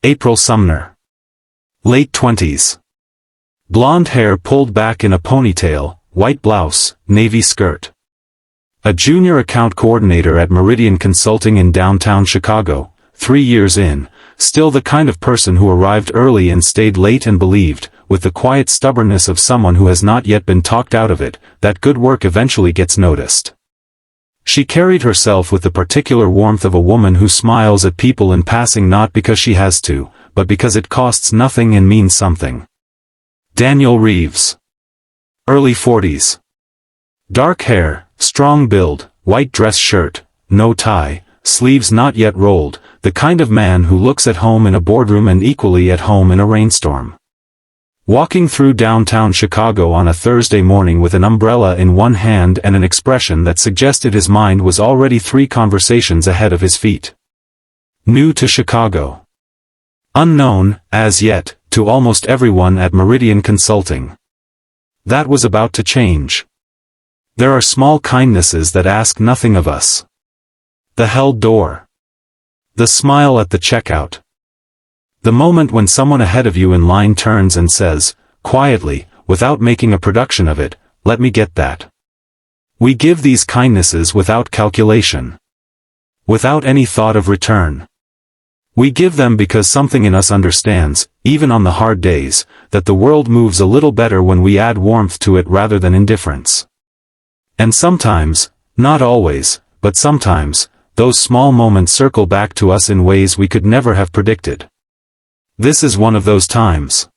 April Sumner. Late 20s. Blonde hair pulled back in a ponytail, white blouse, navy skirt. A junior account coordinator at Meridian Consulting in downtown Chicago, 3 years in, still the kind of person who arrived early and stayed late and believed, with the quiet stubbornness of someone who has not yet been talked out of it, that good work eventually gets noticed. She carried herself with the particular warmth of a woman who smiles at people in passing not because she has to, but because it costs nothing and means something. Daniel Reeves. Early 40s. Dark hair, strong build, white dress shirt, no tie, sleeves not yet rolled, the kind of man who looks at home in a boardroom and equally at home in a rainstorm. Walking through downtown Chicago on a Thursday morning with an umbrella in one hand and an expression that suggested his mind was already 3 conversations ahead of his feet. New to Chicago. Unknown, as yet, to almost everyone at Meridian Consulting. That was about to change. There are small kindnesses that ask nothing of us. The held door. The smile at the checkout. The moment when someone ahead of you in line turns and says, quietly, without making a production of it, "Let me get that." We give these kindnesses without calculation. Without any thought of return. We give them because something in us understands, even on the hard days, that the world moves a little better when we add warmth to it rather than indifference. And sometimes, not always, but sometimes, those small moments circle back to us in ways we could never have predicted. This is one of those times.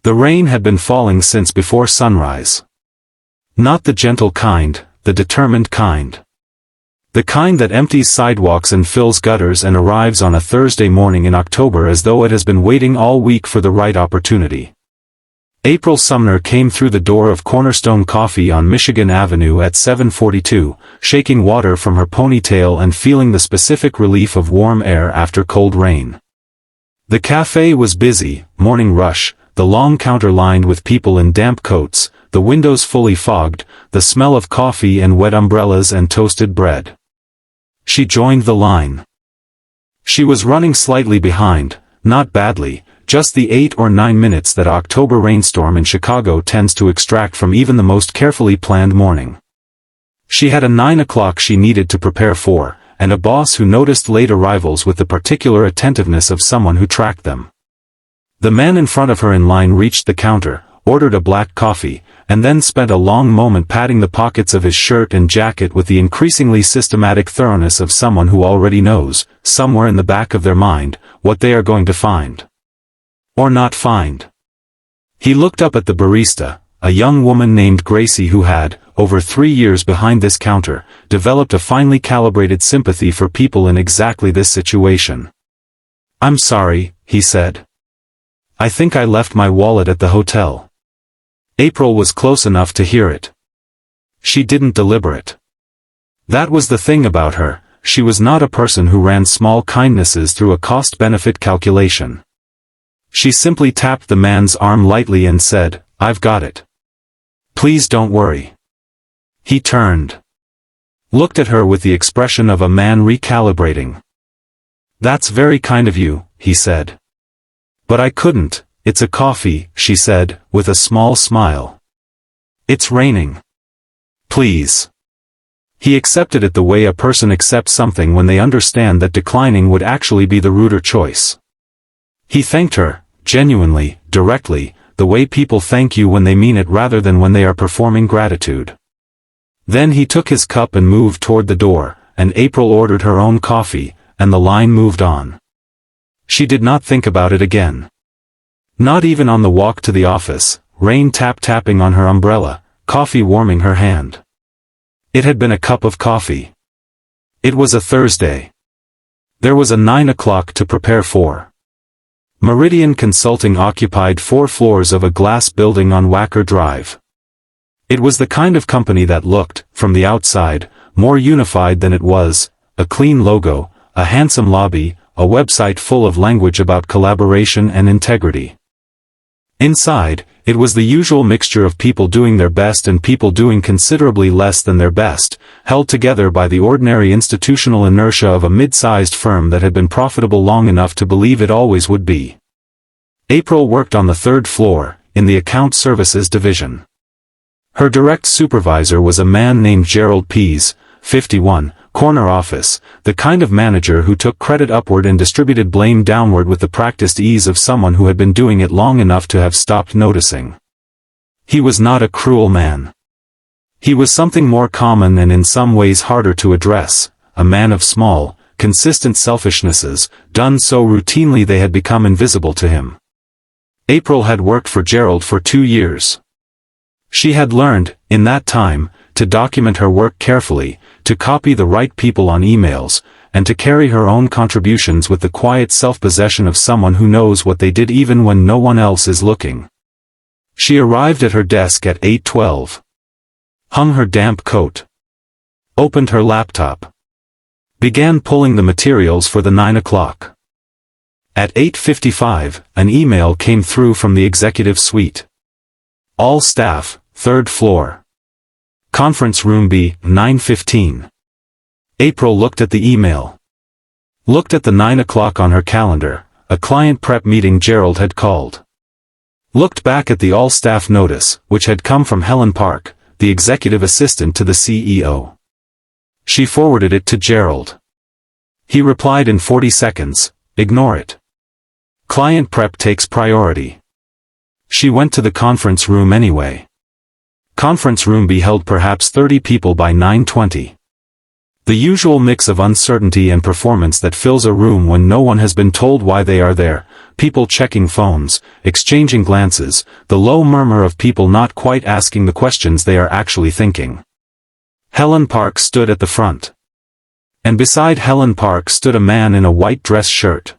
The rain had been falling since before sunrise. Not the gentle kind, the determined kind. The kind that empties sidewalks and fills gutters and arrives on a Thursday morning in October as though it has been waiting all week for the right opportunity. April Sumner came through the door of Cornerstone Coffee on Michigan Avenue at 7:42, shaking water from her ponytail and feeling the specific relief of warm air after cold rain. The cafe was busy, morning rush, the long counter lined with people in damp coats, the windows fully fogged, the smell of coffee and wet umbrellas and toasted bread. She joined the line. She was running slightly behind, not badly, just the 8 or 9 minutes that October rainstorm in Chicago tends to extract from even the most carefully planned morning. She had a 9 o'clock she needed to prepare for, and a boss who noticed late arrivals with the particular attentiveness of someone who tracked them. The man in front of her in line reached the counter, ordered a black coffee, and then spent a long moment patting the pockets of his shirt and jacket with the increasingly systematic thoroughness of someone who already knows, somewhere in the back of their mind, what they are going to find. Or not find. He looked up at the barista, a young woman named Gracie who had, over 3 years behind this counter, developed a finely calibrated sympathy for people in exactly this situation. "I'm sorry," he said. "I think I left my wallet at the hotel." April was close enough to hear it. She didn't deliberate. That was the thing about her, she was not a person who ran small kindnesses through a cost-benefit calculation. She simply tapped the man's arm lightly and said, "I've got it. Please don't worry." He turned. Looked at her with the expression of a man recalibrating. "That's very kind of you," he said. "But I couldn't, it's a coffee," she said, with a small smile. "It's raining. Please." He accepted it the way a person accepts something when they understand that declining would actually be the ruder choice. He thanked her, genuinely, directly, the way people thank you when they mean it rather than when they are performing gratitude. Then he took his cup and moved toward the door, and April ordered her own coffee, and the line moved on. She did not think about it again. Not even on the walk to the office, rain tapping on her umbrella, coffee warming her hand. It had been a cup of coffee. It was a Thursday. There was a 9 o'clock to prepare for. Meridian Consulting occupied 4 floors of a glass building on Wacker Drive. It was the kind of company that looked, from the outside, more unified than it was, a clean logo, a handsome lobby, a website full of language about collaboration and integrity. Inside, It was the usual mixture of people doing their best and people doing considerably less than their best, held together by the ordinary institutional inertia of a mid-sized firm that had been profitable long enough to believe it always would be. April worked on the third floor, in the account services division. Her direct supervisor was a man named Gerald Pease, 51, corner office, the kind of manager who took credit upward and distributed blame downward with the practiced ease of someone who had been doing it long enough to have stopped noticing. He was not a cruel man. He was something more common and in some ways harder to address, a man of small, consistent selfishnesses, done so routinely they had become invisible to him. April had worked for Gerald for 2 years. She had learned, in that time, to document her work carefully, to copy the right people on emails, and to carry her own contributions with the quiet self-possession of someone who knows what they did even when no one else is looking. She arrived at her desk at 8:12. Hung her damp coat. Opened her laptop. Began pulling the materials for the 9 o'clock. At 8:55, an email came through from the executive suite. All staff, 3rd floor. Conference room B, 9:15. April looked at the email. Looked at the 9 o'clock on her calendar, a client prep meeting Gerald had called. Looked back at the all-staff notice, which had come from Helen Park, the executive assistant to the CEO. She forwarded it to Gerald. He replied in 40 seconds, "Ignore it. Client prep takes priority." She went to the conference room anyway. Conference room B held perhaps 30 people by 9:20. The usual mix of uncertainty and performance that fills a room when no one has been told why they are there, people checking phones, exchanging glances, the low murmur of people not quite asking the questions they are actually thinking. Helen Park stood at the front. And beside Helen Park stood a man in a white dress shirt.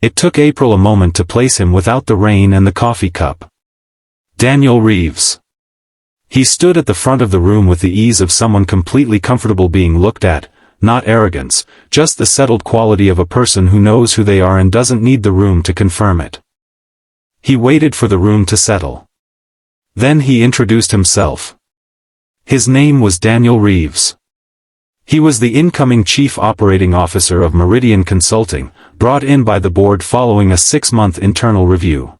It took April a moment to place him without the rain and the coffee cup. Daniel Reeves. He stood at the front of the room with the ease of someone completely comfortable being looked at, not arrogance, just the settled quality of a person who knows who they are and doesn't need the room to confirm it. He waited for the room to settle. Then he introduced himself. His name was Daniel Reeves. He was the incoming Chief Operating Officer of Meridian Consulting, brought in by the board following a 6-month internal review.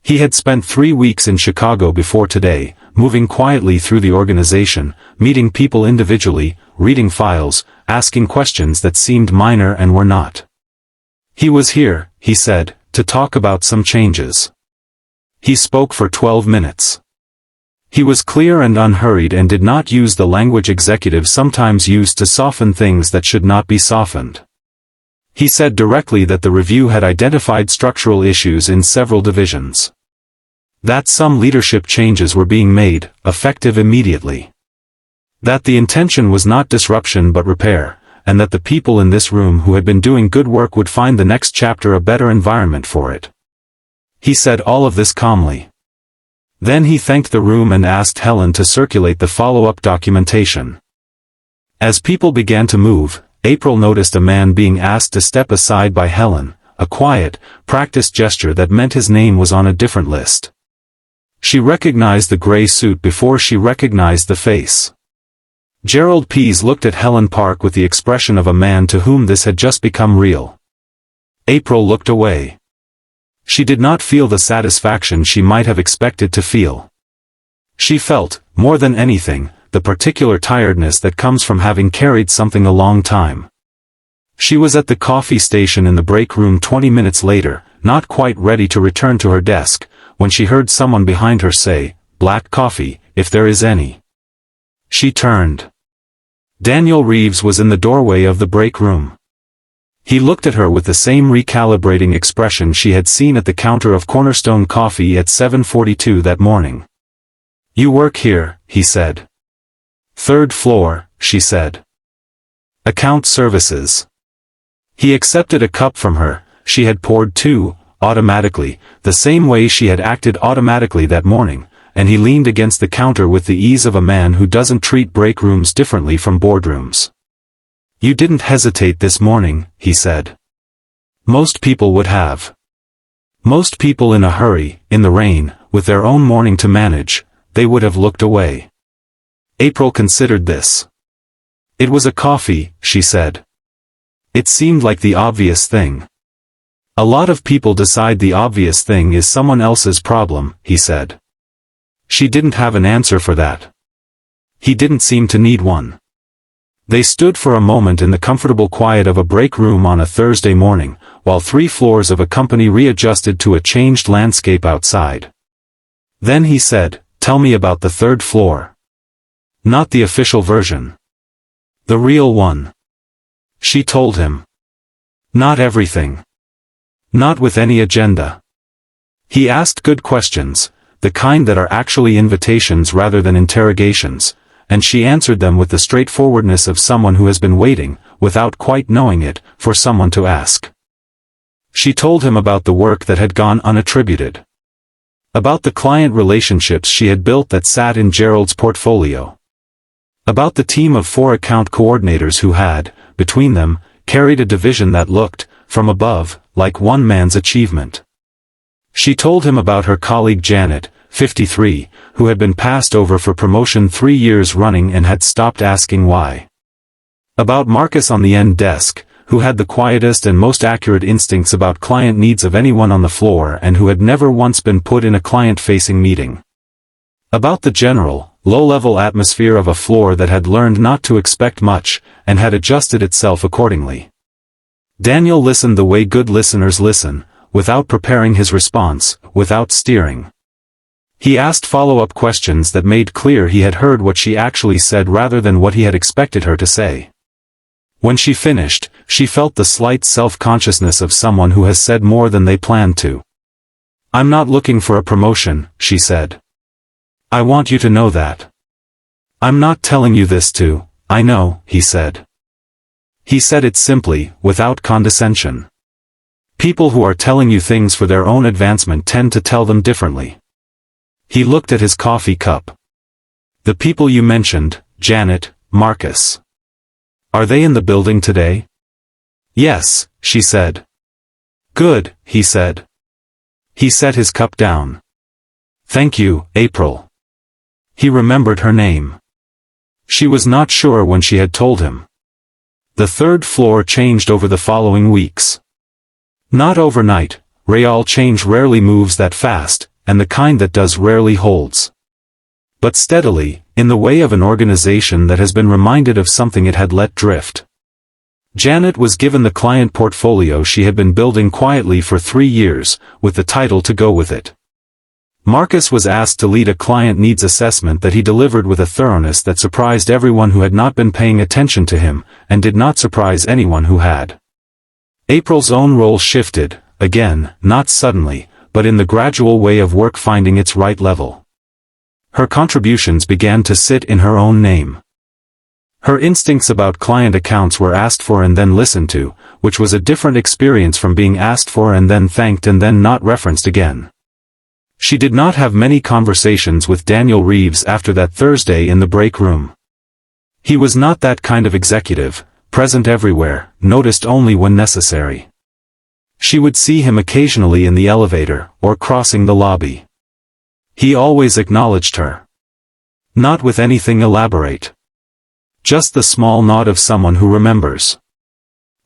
He had spent 3 weeks in Chicago before today, moving quietly through the organization, meeting people individually, reading files, asking questions that seemed minor and were not. He was here, he said, to talk about some changes. He spoke for 12 minutes. He was clear and unhurried and did not use the language executives sometimes use to soften things that should not be softened. He said directly that the review had identified structural issues in several divisions. That some leadership changes were being made, effective immediately. That the intention was not disruption but repair, and that the people in this room who had been doing good work would find the next chapter a better environment for it. He said all of this calmly. Then he thanked the room and asked Helen to circulate the follow-up documentation. As people began to move, April noticed a man being asked to step aside by Helen, a quiet, practiced gesture that meant his name was on a different list. She recognized the gray suit before she recognized the face. Gerald Pease looked at Helen Park with the expression of a man to whom this had just become real. April looked away. She did not feel the satisfaction she might have expected to feel. She felt, more than anything, the particular tiredness that comes from having carried something a long time. She was at the coffee station in the break room 20 minutes later, not quite ready to return to her desk, when she heard someone behind her say, "Black coffee, if there is any." She turned. Daniel Reeves was in the doorway of the break room. He looked at her with the same recalibrating expression she had seen at the counter of Cornerstone Coffee at 7:42 that morning. "You work here," he said. "3rd floor," she said. "Account services." He accepted a cup from her. She had poured 2, automatically, the same way she had acted automatically that morning, and he leaned against the counter with the ease of a man who doesn't treat break rooms differently from boardrooms. "You didn't hesitate this morning," he said. "Most people would have. Most people in a hurry, in the rain, with their own morning to manage, they would have looked away. April considered this. It was a coffee, she said. It seemed like the obvious thing. A lot of people decide the obvious thing is someone else's problem, he said. She didn't have an answer for that. He didn't seem to need one. They stood for a moment in the comfortable quiet of a break room on a Thursday morning, while 3 floors of a company readjusted to a changed landscape outside. Then he said, "Tell me about the 3rd floor." "Not the official version. The real one." She told him. "Not everything. Not with any agenda." He asked good questions, the kind that are actually invitations rather than interrogations, and she answered them with the straightforwardness of someone who has been waiting, without quite knowing it, for someone to ask. She told him about the work that had gone unattributed. About the client relationships she had built that sat in Gerald's portfolio. About the team of 4 account coordinators who had, between them, carried a division that looked, from above, like one man's achievement. She told him about her colleague Janet, 53, who had been passed over for promotion 3 years running and had stopped asking why. About Marcus on the end desk, who had the quietest and most accurate instincts about client needs of anyone on the floor and who had never once been put in a client-facing meeting. About the general, low-level atmosphere of a floor that had learned not to expect much, and had adjusted itself accordingly. Daniel listened the way good listeners listen, without preparing his response, without steering. He asked follow-up questions that made clear he had heard what she actually said rather than what he had expected her to say. When she finished, she felt the slight self-consciousness of someone who has said more than they planned to. "I'm not looking for a promotion," she said. "I want you to know that. I'm not telling you this to, I know," he said. He said it simply, without condescension. People who are telling you things for their own advancement tend to tell them differently. He looked at his coffee cup. "The people you mentioned, Janet, Marcus. Are they in the building today?" "Yes," she said. "Good," he said. He set his cup down. "Thank you, April." He remembered her name. She was not sure when she had told him. The 3rd floor changed over the following weeks. Not overnight, real change rarely moves that fast, and the kind that does rarely holds. But steadily, in the way of an organization that has been reminded of something it had let drift. Janet was given the client portfolio she had been building quietly for 3 years, with the title to go with it. Marcus was asked to lead a client needs assessment that he delivered with a thoroughness that surprised everyone who had not been paying attention to him, and did not surprise anyone who had. April's own role shifted, again, not suddenly, but in the gradual way of work finding its right level. Her contributions began to sit in her own name. Her instincts about client accounts were asked for and then listened to, which was a different experience from being asked for and then thanked and then not referenced again. She did not have many conversations with Daniel Reeves after that Thursday in the break room. He was not that kind of executive, present everywhere, noticed only when necessary. She would see him occasionally in the elevator, or crossing the lobby. He always acknowledged her. Not with anything elaborate. Just the small nod of someone who remembers.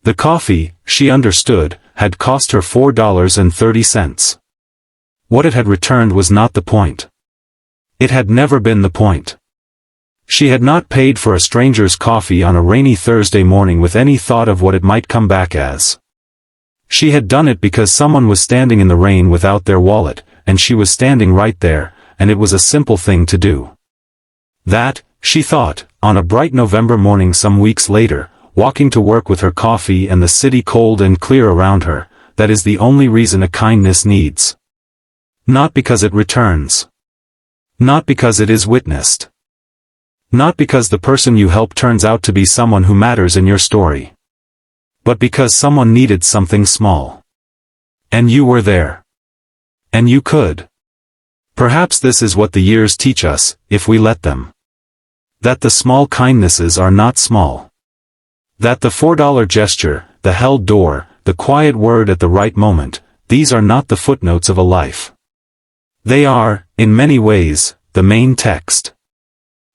The coffee, she understood, had cost her $4.30. What it had returned was not the point. It had never been the point. She had not paid for a stranger's coffee on a rainy Thursday morning with any thought of what it might come back as. She had done it because someone was standing in the rain without their wallet, and she was standing right there, and it was a simple thing to do. That, she thought, on a bright November morning some weeks later, walking to work with her coffee and the city cold and clear around her, that is the only reason a kindness needs. Not because it returns. Not because it is witnessed. Not because the person you help turns out to be someone who matters in your story. But because someone needed something small. And you were there. And you could. Perhaps this is what the years teach us, if we let them. That the small kindnesses are not small. That the $4 gesture, the held door, the quiet word at the right moment, these are not the footnotes of a life. They are, in many ways, the main text.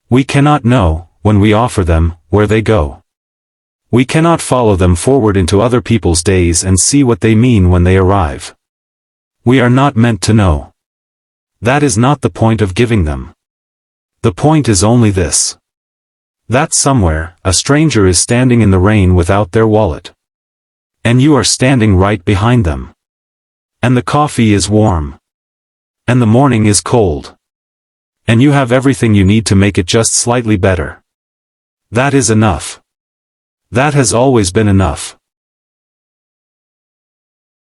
We cannot know, when we offer them, where they go. We cannot follow them forward into other people's days and see what they mean when they arrive. We are not meant to know. That is not the point of giving them. The point is only this. That somewhere, a stranger is standing in the rain without their wallet. And you are standing right behind them. And the coffee is warm. And the morning is cold. And you have everything you need to make it just slightly better. That is enough. That has always been enough.